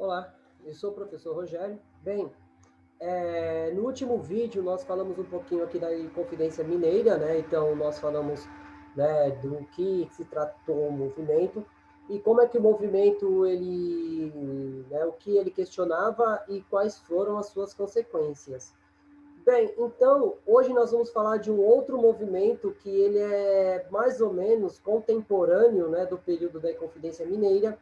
Olá, eu sou o professor Rogério. Bem, no último vídeo nós falamos um pouquinho aqui da Inconfidência Mineira, né? Então nós falamos, né, do que se tratou o movimento e como é que o movimento né, o que ele questionava e quais foram as suas consequências. Bem, então hoje nós vamos falar de um outro movimento que ele é mais ou menos contemporâneo, né, do período da Inconfidência Mineira,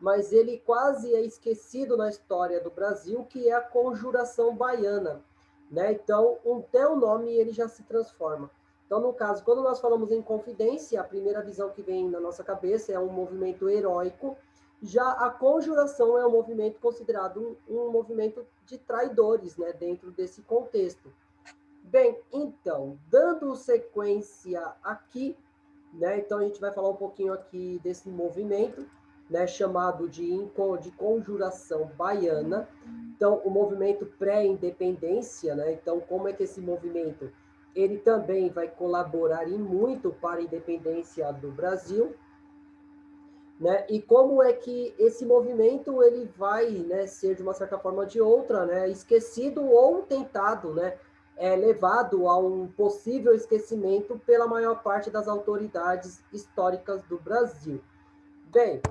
mas ele quase é esquecido na história do Brasil, que é a Conjuração Baiana, né? Então, até o nome ele já se transforma. Então, no caso, quando nós falamos em Confidência, a primeira visão que vem na nossa cabeça é um movimento heróico. Já a Conjuração é um movimento considerado um movimento de traidores, né, dentro desse contexto. Bem, então, dando sequência aqui, né, então a gente vai falar um pouquinho aqui desse movimento, né, chamado de Conjuração Baiana. Então, o movimento pré-independência, né, então como é que esse movimento ele também vai colaborar em muito para a independência do Brasil, né? E como é que esse movimento ele vai, né, ser de uma certa forma ou de outra, né, esquecido ou tentado, né, levado a um possível esquecimento pela maior parte das autoridades históricas do Brasil. Bem,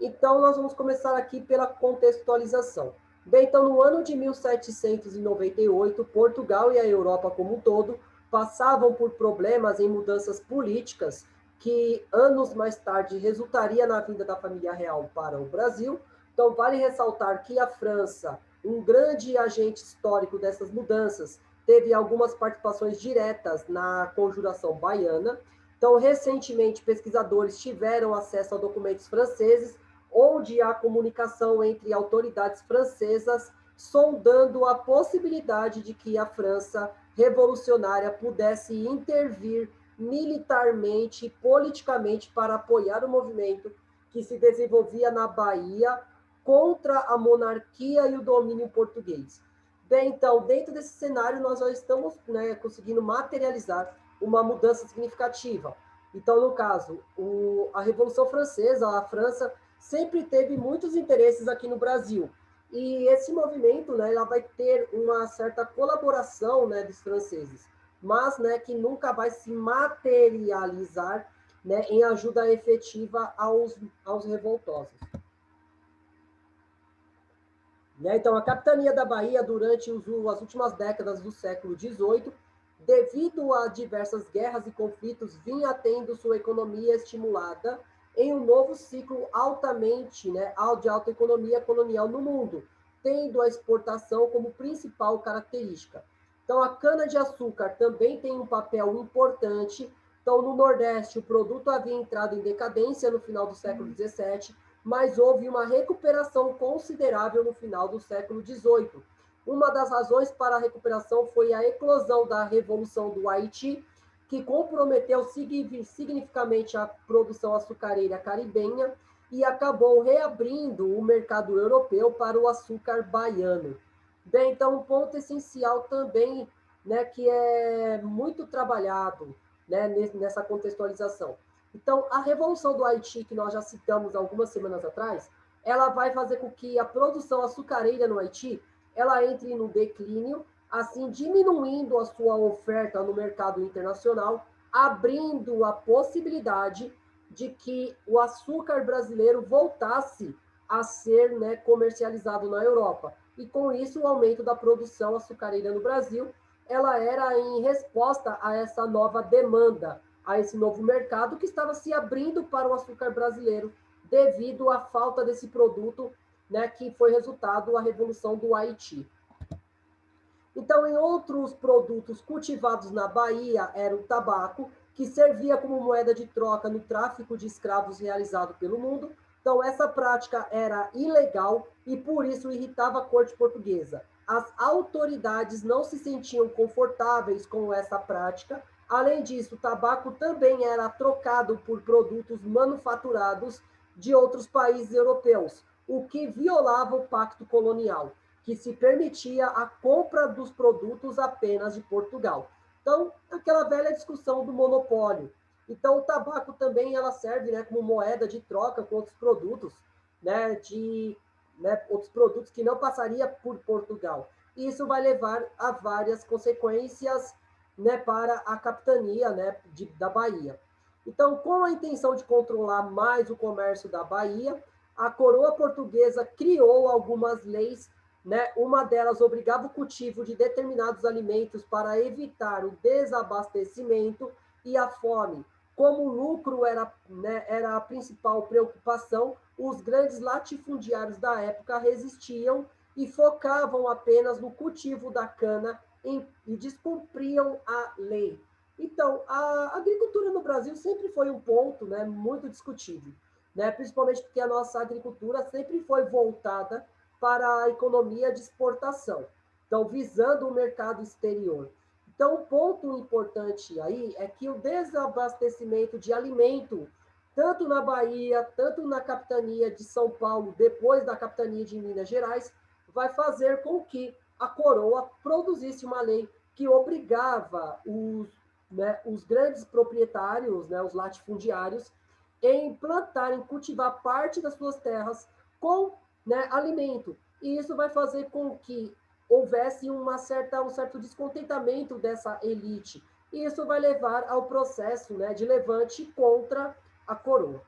então nós vamos começar aqui pela contextualização. Bem, então no ano de 1798, Portugal e a Europa como um todo passavam por problemas em mudanças políticas que anos mais tarde resultaria na vinda da família real para o Brasil. Então vale ressaltar que a França, um grande agente histórico dessas mudanças, teve algumas participações diretas na Conjuração Baiana. Então, recentemente, pesquisadores tiveram acesso a documentos franceses onde há comunicação entre autoridades francesas, sondando a possibilidade de que a França revolucionária pudesse intervir militarmente e politicamente para apoiar o movimento que se desenvolvia na Bahia contra a monarquia e o domínio português. Bem, então, dentro desse cenário, nós já estamos, né, conseguindo materializar uma mudança significativa. Então, no caso, a Revolução Francesa, a França sempre teve muitos interesses aqui no Brasil. E esse movimento, né, ela vai ter uma certa colaboração, né, dos franceses, mas, né, que nunca vai se materializar, né, em ajuda efetiva aos revoltosos. Né? Então, a capitania da Bahia, durante as últimas décadas do século XVIII, devido a diversas guerras e conflitos, vinha tendo sua economia estimulada em um novo ciclo altamente, né, de alta economia colonial no mundo, tendo a exportação como principal característica. Então, a cana-de-açúcar também tem um papel importante. Então, no Nordeste, o produto havia entrado em decadência no final do século XVII, mas houve uma recuperação considerável no final do século XVIII. Uma das razões para a recuperação foi a eclosão da Revolução do Haiti, que comprometeu significativamente a produção açucareira caribenha e acabou reabrindo o mercado europeu para o açúcar baiano. Bem, então, um ponto essencial também, né, que é muito trabalhado, né, nessa contextualização. Então, a Revolução do Haiti, que nós já citamos algumas semanas atrás, ela vai fazer com que a produção açucareira no Haiti ela entre no declínio, assim diminuindo a sua oferta no mercado internacional, abrindo a possibilidade de que o açúcar brasileiro voltasse a ser, né, comercializado na Europa. E com isso, o aumento da produção açucareira no Brasil, ela era em resposta a essa nova demanda, a esse novo mercado que estava se abrindo para o açúcar brasileiro devido à falta desse produto, né, que foi resultado da Revolução do Haiti. Então, em outros produtos cultivados na Bahia era o tabaco, que servia como moeda de troca no tráfico de escravos realizado pelo mundo. Então, essa prática era ilegal e, por isso, irritava a corte portuguesa. As autoridades não se sentiam confortáveis com essa prática. Além disso, o tabaco também era trocado por produtos manufaturados de outros países europeus, o que violava o pacto colonial, que se permitia a compra dos produtos apenas de Portugal. Então, aquela velha discussão do monopólio. Então, o tabaco também ela serve, né, como moeda de troca com outros produtos, né, né, outros produtos que não passaria por Portugal. E isso vai levar a várias consequências, né, para a capitania, né, da Bahia. Então, com a intenção de controlar mais o comércio da Bahia, a coroa portuguesa criou algumas leis, né? Uma delas obrigava o cultivo de determinados alimentos para evitar o desabastecimento e a fome. Como o lucro era, né, era a principal preocupação, os grandes latifundiários da época resistiam e focavam apenas no cultivo da cana e descumpriam a lei. Então, a agricultura no Brasil sempre foi um ponto, né, muito discutido, né, principalmente porque a nossa agricultura sempre foi voltada para a economia de exportação, então, visando o mercado exterior. Então, um ponto importante aí é que o desabastecimento de alimento, tanto na Bahia, tanto na capitania de São Paulo, depois da capitania de Minas Gerais, vai fazer com que a coroa produzisse uma lei que obrigava os grandes proprietários, né, os latifundiários, em plantarem, cultivar parte das suas terras com, né, alimento. E isso vai fazer com que houvesse um certo descontentamento dessa elite. E isso vai levar ao processo, né, de levante contra a coroa.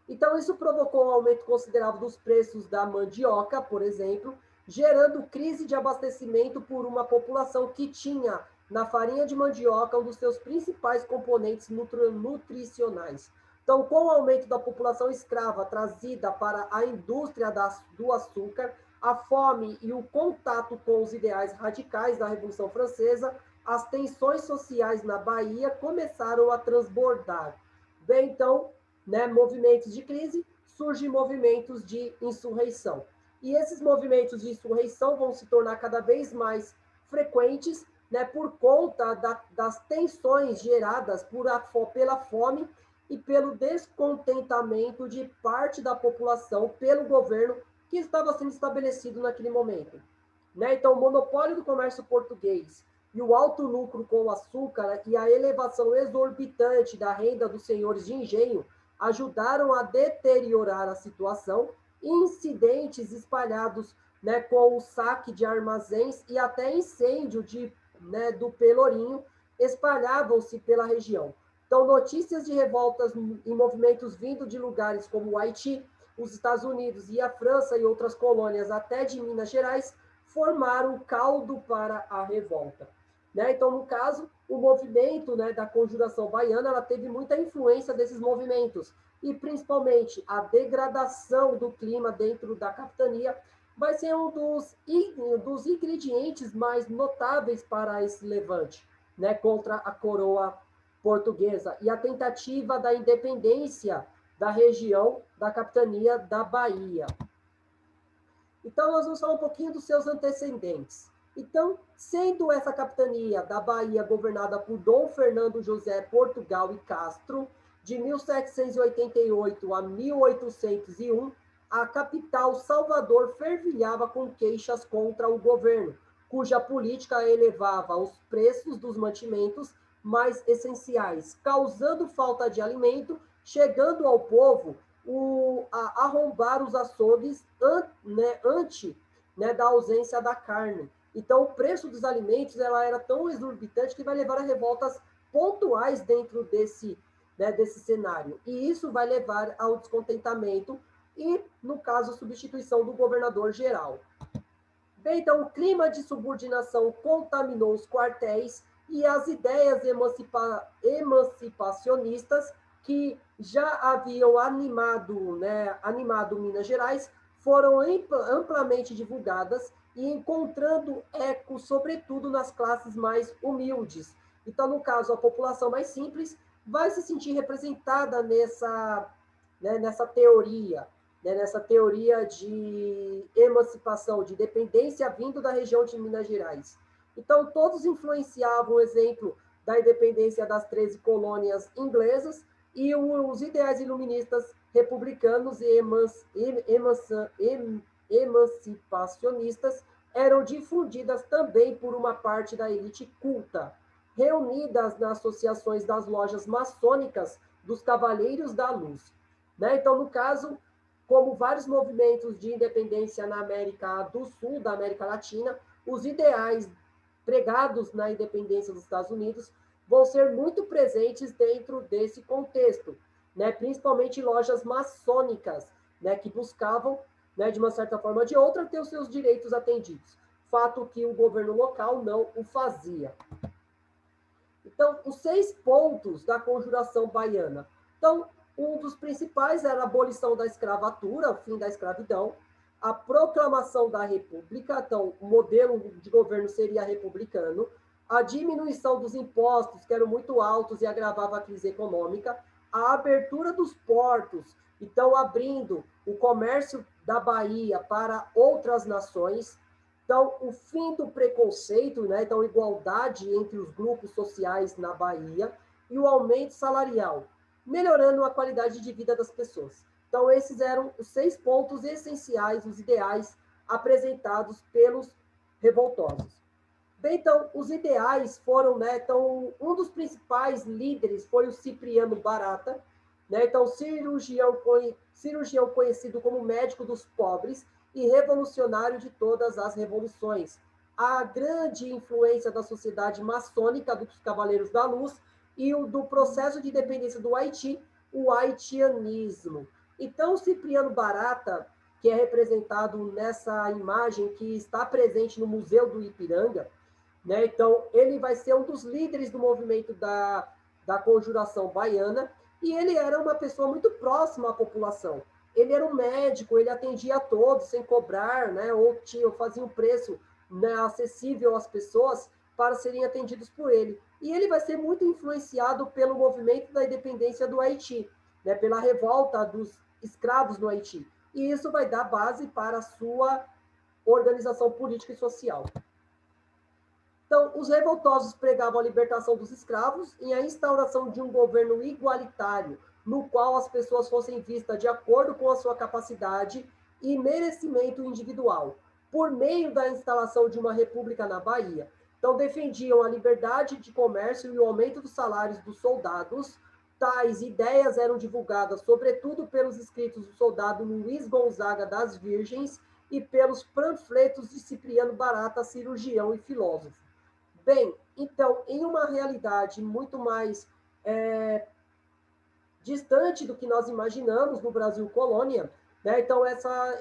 Então, isso provocou um aumento considerável dos preços da mandioca, por exemplo, gerando crise de abastecimento por uma população que tinha na farinha de mandioca um dos seus principais componentes nutricionais. Então, com o aumento da população escrava trazida para a indústria do açúcar, a fome e o contato com os ideais radicais da Revolução Francesa, as tensões sociais na Bahia começaram a transbordar. Bem, então, né, movimentos de crise, surgem movimentos de insurreição. E esses movimentos de insurreição vão se tornar cada vez mais frequentes, né, por conta das tensões geradas pela fome e pelo descontentamento de parte da população pelo governo que estava sendo estabelecido naquele momento. Né? Então, o monopólio do comércio português e o alto lucro com o açúcar e a elevação exorbitante da renda dos senhores de engenho ajudaram a deteriorar a situação, incidentes espalhados, né, com o saque de armazéns e até incêndio né, do Pelourinho espalhavam-se pela região. Então, notícias de revoltas e movimentos vindo de lugares como o Haiti, os Estados Unidos e a França e outras colônias, até de Minas Gerais, formaram caldo para a revolta. Né? Então, no caso, o movimento, né, da Conjuração Baiana, ela teve muita influência desses movimentos, e principalmente a degradação do clima dentro da capitania vai ser um dos ingredientes mais notáveis para esse levante, né, contra a coroa portuguesa e a tentativa da independência da região da capitania da Bahia. Então, nós vamos falar um pouquinho dos seus antecedentes. Então, sendo essa capitania da Bahia governada por Dom Fernando José Portugal e Castro, de 1788 a 1801, a capital Salvador fervilhava com queixas contra o governo, cuja política elevava os preços dos mantimentos mais essenciais, causando falta de alimento, chegando ao povo a arrombar os açougues né, da ausência da carne. Então, o preço dos alimentos ela era tão exorbitante que vai levar a revoltas pontuais dentro desse cenário. E isso vai levar ao descontentamento e, no caso, a substituição do governador geral. Bem, então, o clima de subordinação contaminou os quartéis e as ideias emancipacionistas que já haviam animado Minas Gerais foram amplamente divulgadas e encontrando eco, sobretudo, nas classes mais humildes. Então, no caso, a população mais simples vai se sentir representada nessa teoria, né, nessa teoria de emancipação, de dependência vindo da região de Minas Gerais. Então, todos influenciavam o exemplo da independência das 13 colônias inglesas e os ideais iluministas republicanos e emancipacionistas eram difundidas também por uma parte da elite culta, reunidas nas associações das lojas maçônicas dos Cavaleiros da Luz. Né? Então, no caso, como vários movimentos de independência na América do Sul, da América Latina, os ideais pregados na independência dos Estados Unidos vão ser muito presentes dentro desse contexto, né? Principalmente lojas maçônicas, né? Que buscavam, né, de uma certa forma ou de outra, ter os seus direitos atendidos. Fato que o governo local não o fazia. Então, os 6 pontos da Conjuração Baiana. Então, um dos principais era a abolição da escravatura, o fim da escravidão, a proclamação da República, então, o modelo de governo seria republicano, a diminuição dos impostos, que eram muito altos e agravava a crise econômica, a abertura dos portos, então, abrindo o comércio da Bahia para outras nações, então, o fim do preconceito, né? Então, igualdade entre os grupos sociais na Bahia e o aumento salarial, melhorando a qualidade de vida das pessoas. Então, esses eram os 6 pontos essenciais, os ideais apresentados pelos revoltosos. Bem, então, os ideais foram, né? Então, um dos principais líderes foi o Cipriano Barata, né? Então, cirurgião conhecido como médico dos pobres, e revolucionário de todas as revoluções. A grande influência da sociedade maçônica dos Cavaleiros da Luz e o do processo de independência do Haiti, o haitianismo. Então, Cipriano Barata, que é representado nessa imagem que está presente no Museu do Ipiranga, né? Então, ele vai ser um dos líderes do movimento da Conjuração Baiana, e ele era uma pessoa muito próxima à população. Ele era um médico, ele atendia a todos sem cobrar, né? Ou fazia um preço, né, acessível às pessoas para serem atendidos por ele. E ele vai ser muito influenciado pelo movimento da independência do Haiti, né? Pela revolta dos escravos no Haiti. E isso vai dar base para a sua organização política e social. Então, os revoltosos pregavam a libertação dos escravos e a instauração de um governo igualitário, no qual as pessoas fossem vistas de acordo com a sua capacidade e merecimento individual, por meio da instalação de uma república na Bahia. Então, defendiam a liberdade de comércio e o aumento dos salários dos soldados. Tais ideias eram divulgadas, sobretudo, pelos escritos do soldado Luiz Gonzaga das Virgens e pelos panfletos de Cipriano Barata, cirurgião e filósofo. Bem, então, em uma realidade muito mais distante do que nós imaginamos no Brasil colônia, né? Então,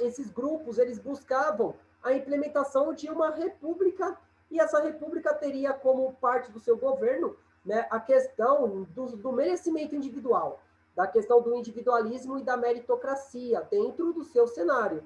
esses grupos, eles buscavam a implementação de uma república, e essa república teria como parte do seu governo, né, a questão do merecimento individual, da questão do individualismo e da meritocracia dentro do seu cenário.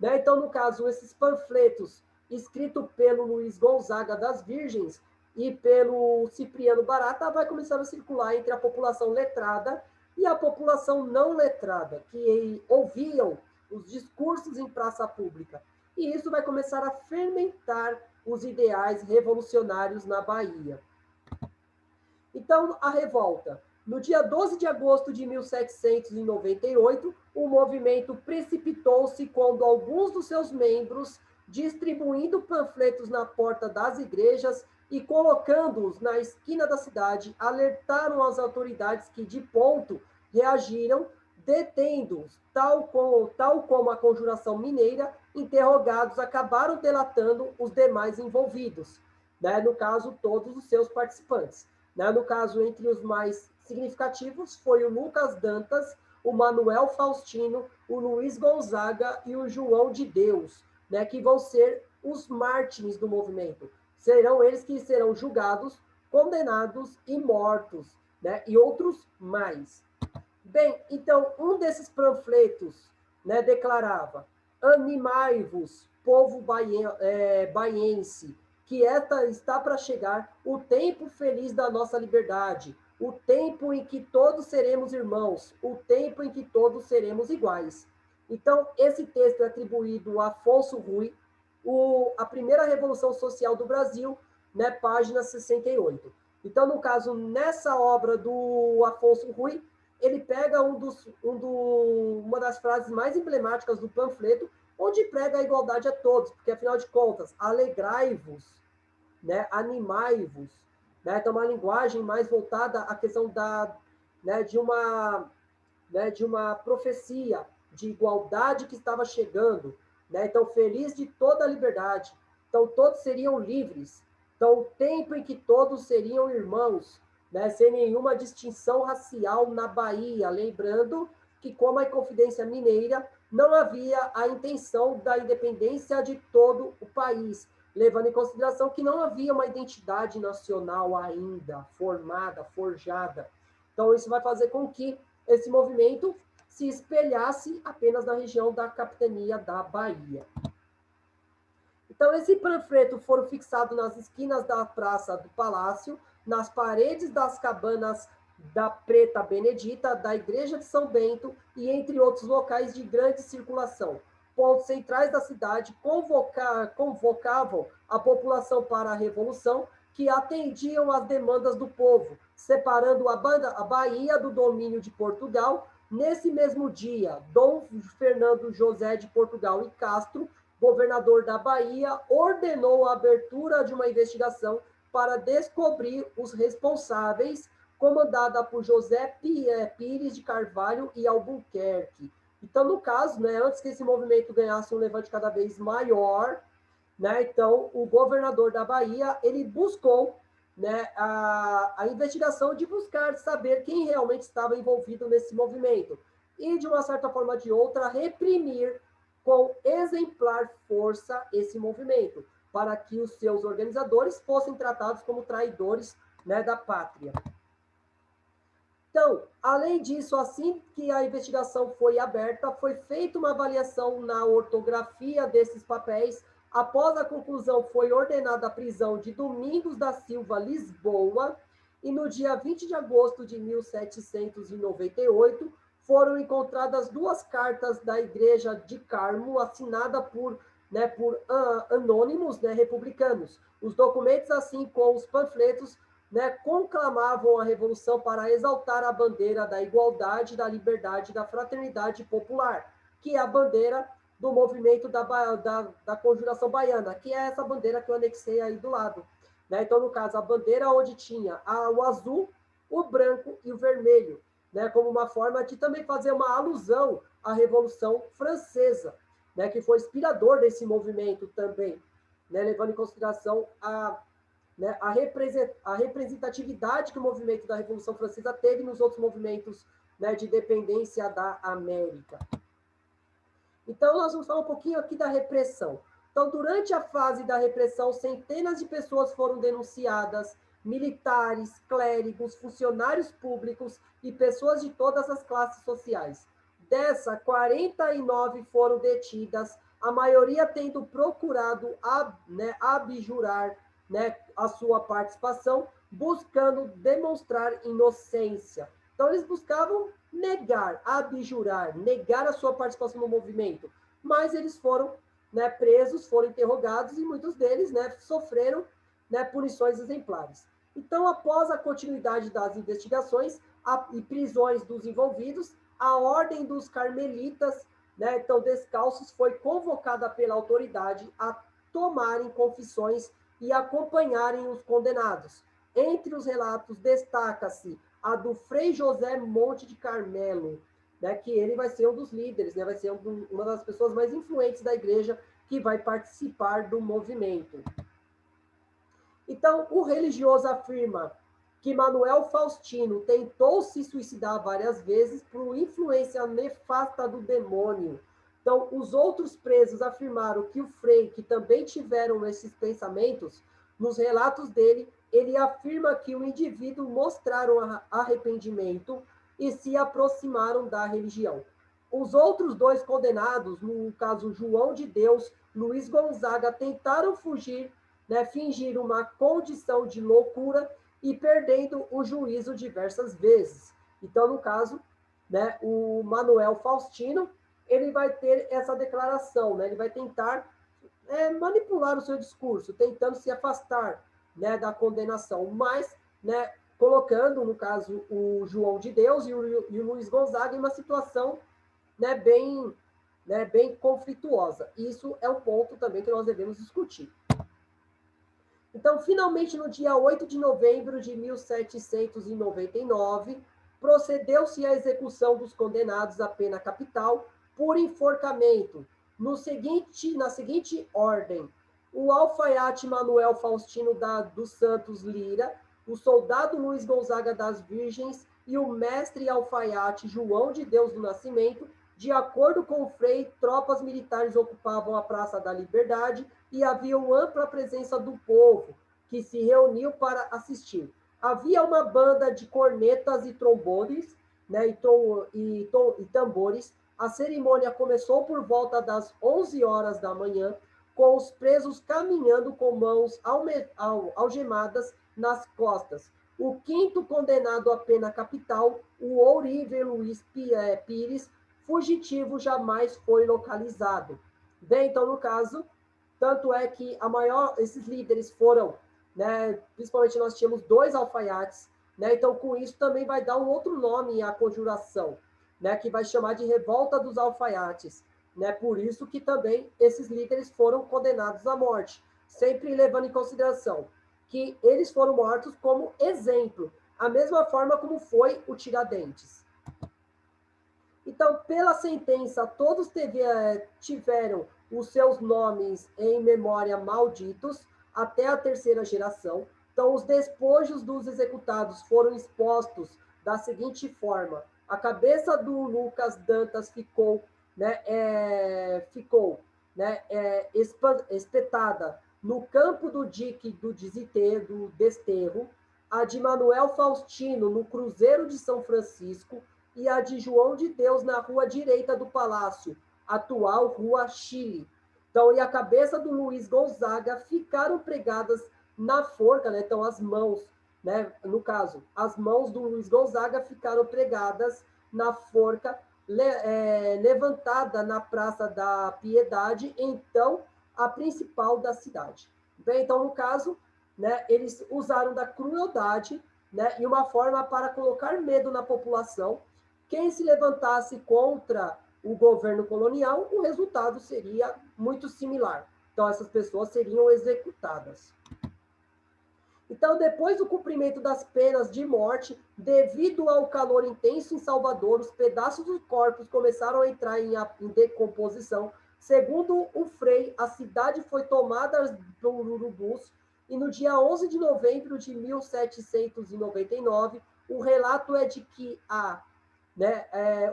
Né? Então, no caso, esses panfletos escrito pelo Luiz Gonzaga das Virgens e pelo Cipriano Barata vai começar a circular entre a população letrada e a população não letrada, que ouviam os discursos em praça pública. E isso vai começar a fermentar os ideais revolucionários na Bahia. Então, a revolta. No dia 12 de agosto de 1798, o movimento precipitou-se quando alguns dos seus membros, distribuindo panfletos na porta das igrejas e colocando-os na esquina da cidade, alertaram as autoridades que, de ponto, reagiram, detendo-os, tal como a Conjuração Mineira, interrogados, acabaram delatando os demais envolvidos, né? No caso, todos os seus participantes. Né? No caso, entre os mais significativos, foi o Lucas Dantas, o Manuel Faustino, o Luiz Gonzaga e o João de Deus, né? Que vão ser os mártires do movimento. Serão eles que serão julgados, condenados e mortos, né? E outros mais. Bem, então, um desses panfletos, né, declarava: animai-vos, povo baiense, que está para chegar o tempo feliz da nossa liberdade, o tempo em que todos seremos irmãos, o tempo em que todos seremos iguais. Então, esse texto é atribuído a Afonso Rui, a primeira Revolução Social do Brasil, né, página 68. Então, no caso, nessa obra do Afonso Rui, ele pega uma das frases mais emblemáticas do panfleto, onde prega a igualdade a todos, porque, afinal de contas, alegrai-vos, né, animai-vos, né, então uma linguagem mais voltada à questão de uma profecia, de igualdade que estava chegando, né? Então, feliz de toda a liberdade. Então, todos seriam livres. Então, o tempo em que todos seriam irmãos, né? Sem nenhuma distinção racial na Bahia. Lembrando que, como a Inconfidência Mineira, não havia a intenção da independência de todo o país, levando em consideração que não havia uma identidade nacional ainda formada, forjada. Então, isso vai fazer com que esse movimento se espelhasse apenas na região da capitania da Bahia. Então, esse panfleto foram fixados nas esquinas da Praça do Palácio, nas paredes das cabanas da Preta Benedita, da Igreja de São Bento e entre outros locais de grande circulação. Pontos centrais da cidade convocavam a população para a revolução, que atendiam às demandas do povo, separando a Bahia do domínio de Portugal. Nesse mesmo dia, Dom Fernando José de Portugal e Castro, governador da Bahia, ordenou a abertura de uma investigação para descobrir os responsáveis, comandada por José Pires de Carvalho e Albuquerque. Então, no caso, né, antes que esse movimento ganhasse um levante cada vez maior, né, então o governador da Bahia ele buscou, né, a investigação de buscar saber quem realmente estava envolvido nesse movimento e, de uma certa forma ou de outra, reprimir com exemplar força esse movimento, para que os seus organizadores fossem tratados como traidores, né, da pátria. Então, além disso, assim que a investigação foi aberta, foi feita uma avaliação na ortografia desses papéis. Após a conclusão, foi ordenada a prisão de Domingos da Silva Lisboa, e no dia 20 de agosto de 1798, foram encontradas 2 cartas da Igreja de Carmo, assinada por anônimos, né, republicanos. Os documentos, assim como os panfletos, né, conclamavam a revolução para exaltar a bandeira da igualdade, da liberdade, da fraternidade popular, que é a bandeira do movimento da Conjuração Baiana, que é essa bandeira que eu anexei aí do lado. Né? Então, no caso, a bandeira onde tinha o azul, o branco e o vermelho, né, como uma forma de também fazer uma alusão à Revolução Francesa, né, que foi inspirador desse movimento também, né, levando em consideração né, a representatividade que o movimento da Revolução Francesa teve nos outros movimentos, né, de independência da América. Então, nós vamos falar um pouquinho aqui da repressão. Então, durante a fase da repressão, centenas de pessoas foram denunciadas, militares, clérigos, funcionários públicos e pessoas de todas as classes sociais. Dessa, 49 foram detidas, a maioria tendo procurado abjurar, né, a sua participação, buscando demonstrar inocência. Então, eles buscavam negar, abjurar, negar a sua participação no movimento, mas eles foram, né, presos, foram interrogados e muitos deles, né, sofreram, né, punições exemplares. Então, após a continuidade das investigações e prisões dos envolvidos, a Ordem dos Carmelitas, né, então descalços, foi convocada pela autoridade a tomarem confissões e acompanharem os condenados. Entre os relatos destaca-se a do Frei José Monte de Carmelo, né, que ele vai ser um dos líderes, né, vai ser uma das pessoas mais influentes da igreja que vai participar do movimento. Então, o religioso afirma que Manuel Faustino tentou se suicidar várias vezes por influência nefasta do demônio. Então, os outros presos afirmaram que o Frei, que também tiveram esses pensamentos, nos relatos dele, ele afirma que o indivíduo mostraram arrependimento e se aproximaram da religião. Os outros 2 condenados, no caso João de Deus, Luiz Gonzaga, tentaram fugir, né, fingir uma condição de loucura e perdendo o juízo diversas vezes. Então, no caso, né, o Manuel Faustino, ele vai ter essa declaração, né, ele vai tentar manipular o seu discurso, tentando se afastar, né, da condenação, mas, né, colocando, no caso, o João de Deus e o Luiz Gonzaga em uma situação, né, bem conflituosa. Isso é um ponto também que nós devemos discutir. Então, finalmente, no dia 8 de novembro de 1799, procedeu-se à execução dos condenados à pena capital, por enforcamento. Na seguinte ordem: o alfaiate Manuel Faustino dos Santos Lira, o soldado Luiz Gonzaga das Virgens e o mestre alfaiate João de Deus do Nascimento. De acordo com o Frei, tropas militares ocupavam a Praça da Liberdade e havia uma ampla presença do povo, que se reuniu para assistir. Havia uma banda de cornetas e trombones, né, e tambores. A cerimônia começou por volta das 11 horas da manhã, com os presos caminhando com mãos algemadas nas costas. O quinto condenado à pena capital, o Ourive Luiz Pires, fugitivo, jamais foi localizado. Bem, então, no caso, tanto é que esses líderes foram, né, principalmente nós tínhamos 2 alfaiates, né, então com isso também vai dar um outro nome à conjuração, né, que vai chamar de Revolta dos Alfaiates, né, por isso que também esses líderes foram condenados à morte, sempre levando em consideração que eles foram mortos como exemplo, a mesma forma como foi o Tiradentes. Então, pela sentença, todos tiveram os seus nomes em memória malditos até a 3ª geração. Então, os despojos dos executados foram expostos da seguinte forma: a cabeça do Lucas Dantas ficou, espetada no campo do dique do Desterro, a de Manuel Faustino no Cruzeiro de São Francisco, e a de João de Deus na rua direita do palácio, atual Rua Chile. Então, e a cabeça do Luiz Gonzaga ficaram pregadas na forca, né? Então, as mãos, né? No caso, as mãos do Luiz Gonzaga ficaram pregadas na forca levantada na Praça da Piedade, então, a principal da cidade. Bem, então, no caso, né, eles usaram da crueldade, né, e uma forma para colocar medo na população. Quem se levantasse contra o governo colonial, o resultado seria muito similar. Então, essas pessoas seriam executadas. Então, depois do cumprimento das penas de morte, devido ao calor intenso em Salvador, os pedaços dos corpos começaram a entrar em decomposição. Segundo o Frei, a cidade foi tomada por urubus e no dia 11 de novembro de 1799, o relato é de que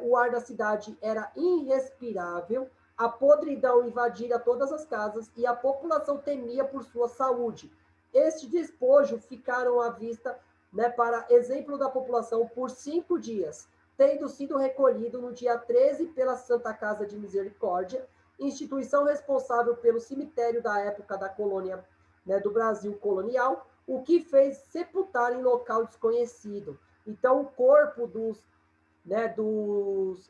o ar da cidade era irrespirável, a podridão invadira todas as casas e a população temia por sua saúde. Este despojo ficaram à vista, né, para exemplo da população por 5 dias, tendo sido recolhido no dia 13 pela Santa Casa de Misericórdia, instituição responsável pelo cemitério da época da colônia, né, do Brasil colonial, o que fez sepultar em local desconhecido. Então, o corpo dos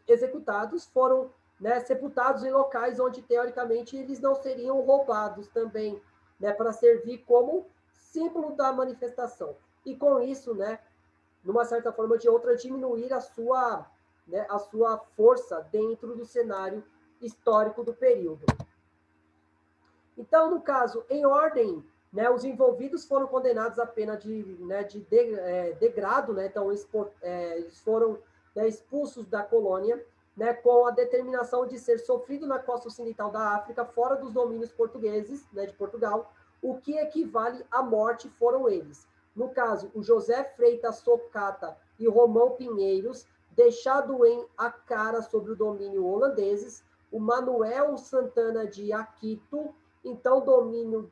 executados foram, né, sepultados em locais onde, teoricamente, eles não seriam roubados também, né, para servir como símbolo da manifestação. E com isso, né, numa certa forma ou de outra, diminuir a sua força dentro do cenário histórico do período. Então, no caso, em ordem, né, os envolvidos foram condenados à pena de degrado, né, então eles foram, né, expulsos da colônia, né, com a determinação de ser sofrido na costa ocidental da África, fora dos domínios portugueses, né, de Portugal, o que equivale à morte foram eles. No caso, o José Freitas Socata e Romão Pinheiros, deixado em Acara sobre o domínio holandeses, o Manuel Santana de Aquito, então domínio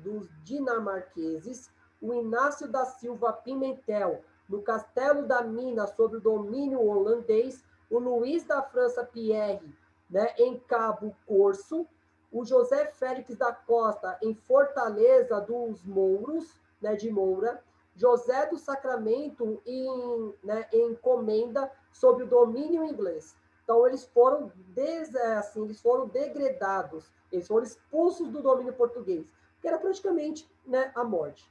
dos dinamarqueses, o Inácio da Silva Pimentel, no Castelo da Mina, sob o domínio holandês, o Luiz da França Pierre, né, em Cabo Corso, o José Félix da Costa, em Fortaleza dos Mouros, né, de Moura, José do Sacramento em Comenda, sob o domínio inglês. Então, eles foram degradados, eles foram expulsos do domínio português, que era praticamente, né, a morte.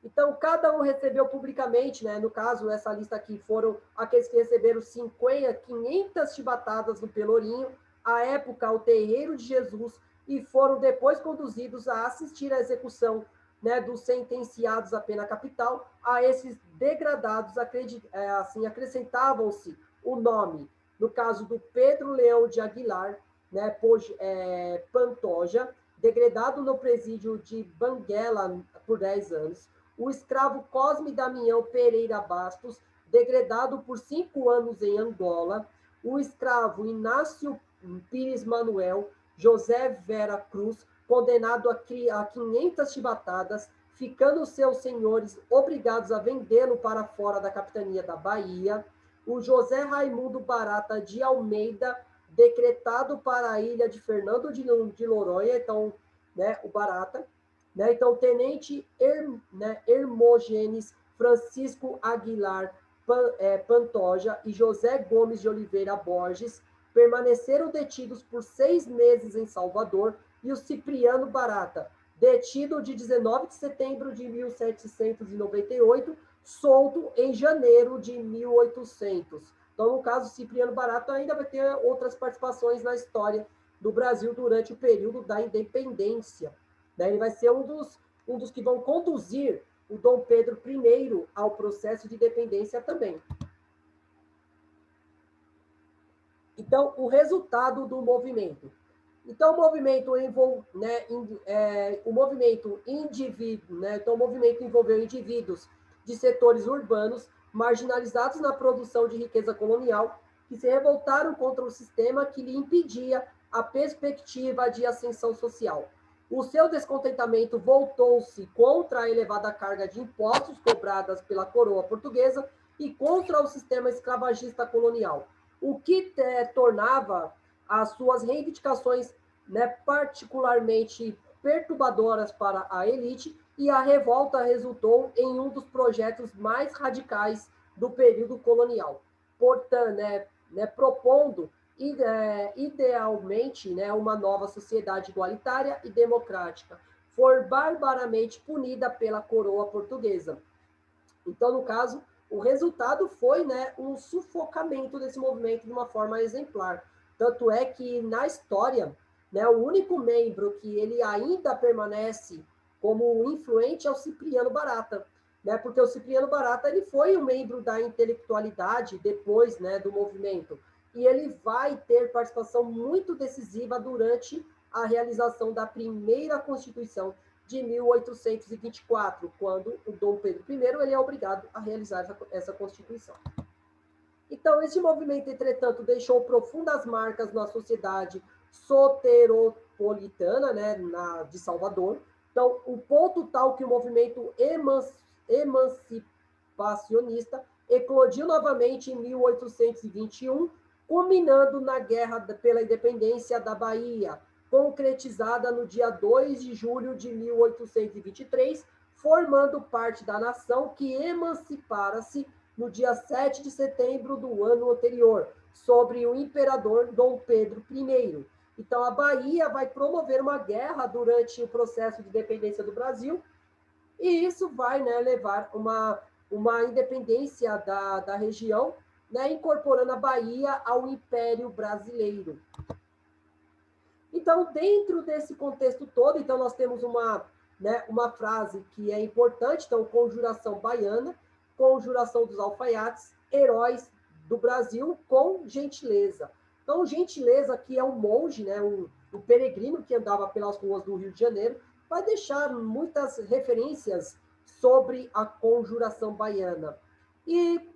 Então, cada um recebeu publicamente, né, no caso, essa lista aqui foram aqueles que receberam 500 chibatadas no Pelourinho, à época, ao Terreiro de Jesus, e foram depois conduzidos a assistir à execução, né, dos sentenciados à pena capital. A esses degradados, acrescentavam-se o nome, no caso do Pedro Leão de Aguilar, né, Pantoja, degradado no presídio de Banguela por 10 anos, o escravo Cosme Damião Pereira Bastos, degradado por 5 anos em Angola, o escravo Inácio Pires Manuel, José Vera Cruz, condenado a 500 chibatadas, ficando seus senhores obrigados a vendê-lo para fora da capitania da Bahia, o José Raimundo Barata de Almeida, decretado para a ilha de Fernando de Noronha, então, né, o Barata, né, então, o tenente Hermógenes Francisco Aguilar Pantoja e José Gomes de Oliveira Borges permaneceram detidos por 6 meses em Salvador, e o Cipriano Barata, detido de 19 de setembro de 1798, solto em janeiro de 1800. Então, no caso, Cipriano Barata ainda vai ter outras participações na história do Brasil durante o período da independência. Ele vai ser um dos que vão conduzir o Dom Pedro I ao processo de independência também. Então, o resultado do movimento. Então, o movimento envolveu indivíduos de setores urbanos marginalizados na produção de riqueza colonial, que se revoltaram contra o sistema que lhe impedia a perspectiva de ascensão social. O seu descontentamento voltou-se contra a elevada carga de impostos cobradas pela coroa portuguesa e contra o sistema escravagista colonial, o que tornava as suas reivindicações, né, particularmente perturbadoras para a elite, e a revolta resultou em um dos projetos mais radicais do período colonial, portanto, propondo idealmente, né, uma nova sociedade igualitária e democrática, foi barbaramente punida pela coroa portuguesa. Então, no caso, o resultado foi, né, um sufocamento desse movimento de uma forma exemplar. Tanto é que, na história, né, o único membro que ele ainda permanece como influente é o Cipriano Barata, né, porque o Cipriano Barata ele foi um membro da intelectualidade depois, né, do movimento, e ele vai ter participação muito decisiva durante a realização da primeira Constituição de 1824, quando o Dom Pedro I ele é obrigado a realizar essa Constituição. Então, este movimento, entretanto, deixou profundas marcas na sociedade soteropolitana, né, de Salvador. Então, o ponto tal que o movimento emancipacionista eclodiu novamente em 1821, culminando na Guerra pela Independência da Bahia, concretizada no dia 2 de julho de 1823, formando parte da nação que emancipara-se no dia 7 de setembro do ano anterior, sobre o imperador Dom Pedro I. Então, a Bahia vai promover uma guerra durante o processo de independência do Brasil, e isso vai, né, levar uma independência da região, né, incorporando a Bahia ao Império Brasileiro. Então, dentro desse contexto todo, então nós temos uma frase que é importante, então, conjuração baiana, conjuração dos alfaiates, heróis do Brasil com gentileza. Então, gentileza, que é um monge, né, um peregrino que andava pelas ruas do Rio de Janeiro, vai deixar muitas referências sobre a conjuração baiana. E,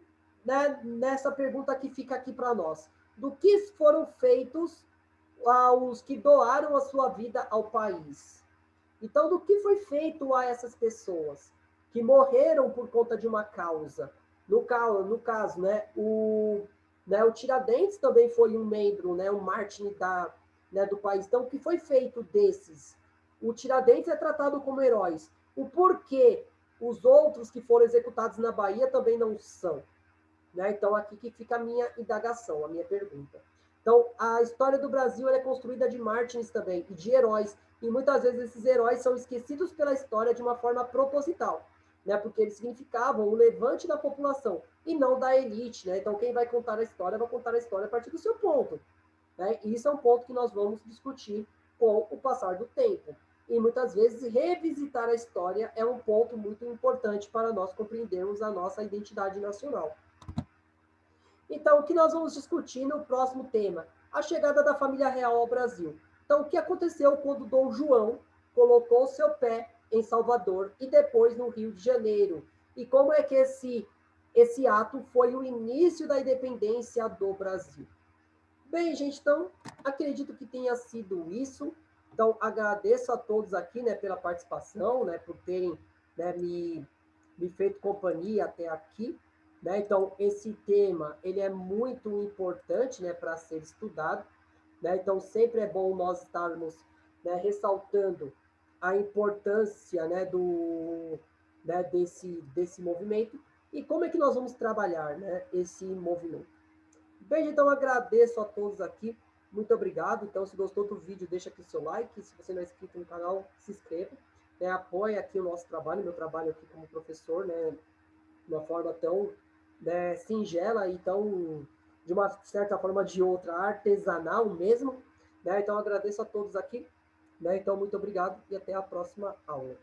né, nessa pergunta que fica aqui para nós, do que foram feitos aos que doaram a sua vida ao país? Então, do que foi feito a essas pessoas que morreram por conta de uma causa? No caso, né, o Tiradentes também foi um membro, né, um mártir do país. Então, o que foi feito desses? O Tiradentes é tratado como heróis. O porquê os outros que foram executados na Bahia também não são? Né? Então, aqui que fica a minha indagação, a minha pergunta. Então, a história do Brasil é construída de mártires também, e de heróis, e muitas vezes esses heróis são esquecidos pela história de uma forma proposital, né? Porque eles significavam o levante da população, e não da elite, né? Então, quem vai contar a história vai contar a história a partir do seu ponto, né? E isso é um ponto que nós vamos discutir com o passar do tempo. E muitas vezes revisitar a história é um ponto muito importante para nós compreendermos a nossa identidade nacional. Então, o que nós vamos discutir no próximo tema? A chegada da família real ao Brasil. Então, o que aconteceu quando Dom João colocou seu pé em Salvador e depois no Rio de Janeiro? E como é que esse ato foi o início da independência do Brasil? Bem, gente, então, acredito que tenha sido isso. Então, agradeço a todos aqui, né, pela participação, né, por terem, né, me feito companhia até aqui, né? Então, esse tema, ele é muito importante, né, para ser estudado, né? Então, sempre é bom nós estarmos, né, ressaltando a importância, né, né, desse movimento e como é que nós vamos trabalhar, né, esse movimento. Bem, então agradeço a todos aqui. Muito obrigado. Então, se gostou do vídeo, deixa aqui o seu like. Se você não é inscrito no canal, se inscreva. Né, apoie aqui o nosso trabalho, meu trabalho aqui como professor, né, de uma forma tão, né, singela e tão, de uma certa forma de outra, artesanal mesmo. Né? Então, agradeço a todos aqui. Né? Então, muito obrigado e até a próxima aula.